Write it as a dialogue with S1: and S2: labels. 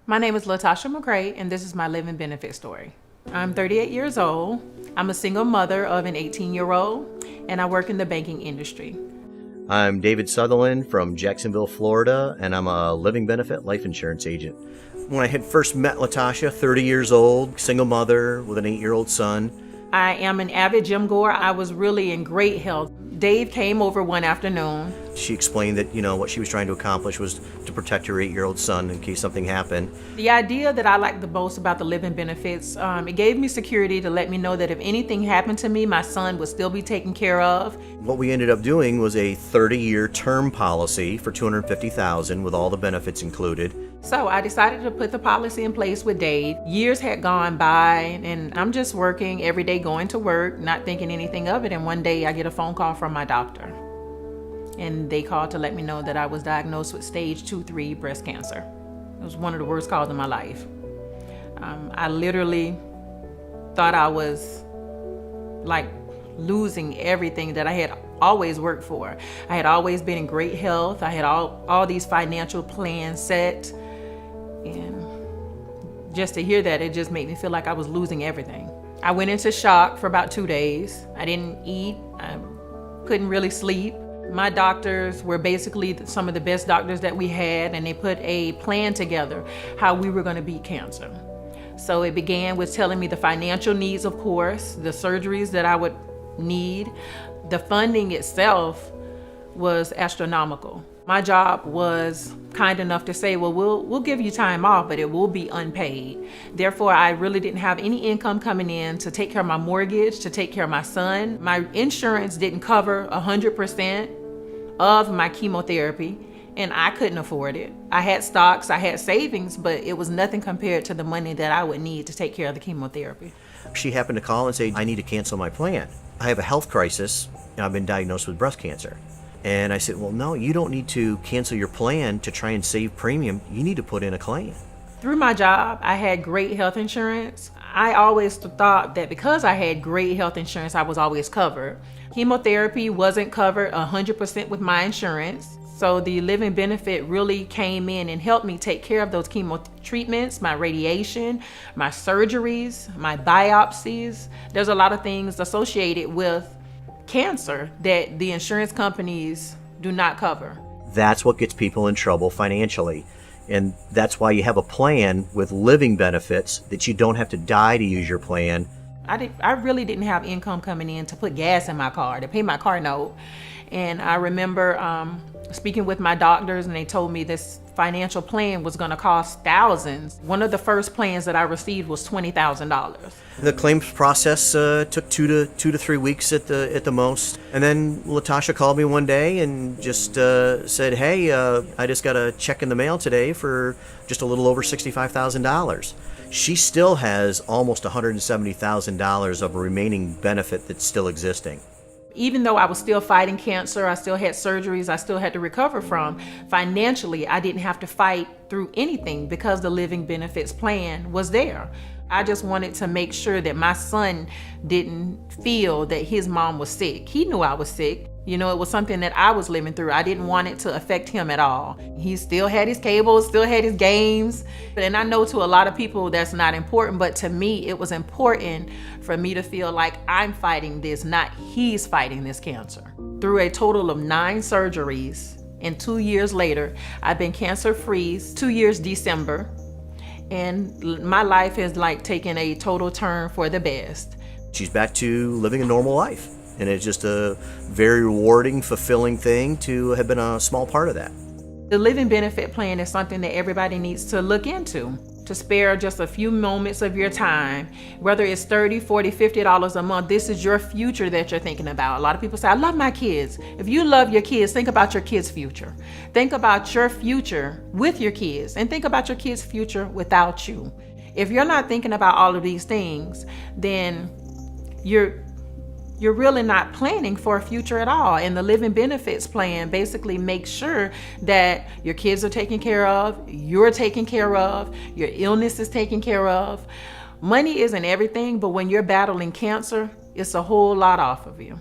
S1: My name is Latasha Mccray, and this is my living benefit story. I'm 38 years old. I'm a single mother of an 18-year-old, and I work in the banking industry.
S2: I'm David Sutherland from Jacksonville, Florida, and I'm a living benefit life insurance agent. When I had first met Latasha, 30 years old, single mother with an 8-year-old son.
S1: I am an avid gym goer. I was really in great health. Dave came over one afternoon.
S2: She explained that, what she was trying to accomplish was to protect her 8-year-old son in case something happened.
S1: The idea that I liked the most about the living benefits, it gave me security to let me know that if anything happened to me, my son would still be taken care of.
S2: What we ended up doing was a 30-year term policy for $250,000 with all the benefits included.
S1: So I decided to put the policy in place with Dave. Years had gone by, and I'm just working every day, going to work, not thinking anything of it. And one day I get a phone call from my doctor. And they called to let me know that I was diagnosed with stage 2-3 breast cancer. It was one of the worst calls in my life. I literally thought I was like losing everything that I had always worked for. I had always been in great health. I had all these financial plans set. And just to hear that, it just made me feel like I was losing everything. I went into shock for about 2 days. I didn't eat. I couldn't really sleep. My doctors were basically some of the best doctors that we had, and they put a plan together how we were going to beat cancer. So it began with telling me the financial needs, of course, the surgeries that I would need. The funding itself was astronomical. My job was kind enough to say, well, we'll give you time off, but it will be unpaid. Therefore, I really didn't have any income coming in to take care of my mortgage, to take care of my son. My insurance didn't cover 100% of my chemotherapy, and I couldn't afford it. I had stocks, I had savings, but it was nothing compared to the money that I would need to take care of the chemotherapy.
S2: She happened to call and say, I need to cancel my plan. I have a health crisis, and I've been diagnosed with breast cancer. And I said, well, no, you don't need to cancel your plan to try and save premium. You need to put in a claim.
S1: Through my job, I had great health insurance. I always thought that because I had great health insurance, I was always covered. Chemotherapy wasn't covered 100% with my insurance. So the living benefit really came in and helped me take care of those chemo treatments, my radiation, my surgeries, my biopsies. There's a lot of things associated with cancer that the insurance companies do not cover.
S2: That's what gets people in trouble financially. And that's why you have a plan with living benefits that you don't have to die to use your plan.
S1: I really didn't have income coming in to put gas in my car, to pay my car note. And I remember speaking with my doctors, and they told me this financial plan was going to cost thousands. One of the first plans that I received was $20,000.
S2: The claims process took 2 to 3 weeks at the most. And then Latasha called me one day and just said, hey, I just got a check in the mail today for just a little over $65,000. She still has almost $170,000 of remaining benefit that's still existing.
S1: Even though I was still fighting cancer, I still had surgeries I still had to recover from, financially, I didn't have to fight through anything because the living benefits plan was there. I just wanted to make sure that my son didn't feel that his mom was sick. He knew I was sick. It was something that I was living through. I didn't want it to affect him at all. He still had his cable, still had his games. And I know to a lot of people that's not important, but to me, it was important for me to feel like I'm fighting this, not he's fighting this cancer. Through a total of 9 surgeries, and 2 years later, I've been cancer-free, 2 years December, and my life has taken a total turn for the best.
S2: She's back to living a normal life. And it's just a very rewarding, fulfilling thing to have been a small part of that.
S1: The living benefit plan is something that everybody needs to look into, to spare just a few moments of your time, whether it's $30, $40, $50 a month. This is your future that you're thinking about. A lot of people say, I love my kids. If you love your kids, think about your kids' future. Think about your future with your kids, and think about your kids' future without you. If you're not thinking about all of these things, then you're really not planning for a future at all. And the living benefits plan basically makes sure that your kids are taken care of, you're taken care of, your illness is taken care of. Money isn't everything, but when you're battling cancer, it's a whole lot off of you.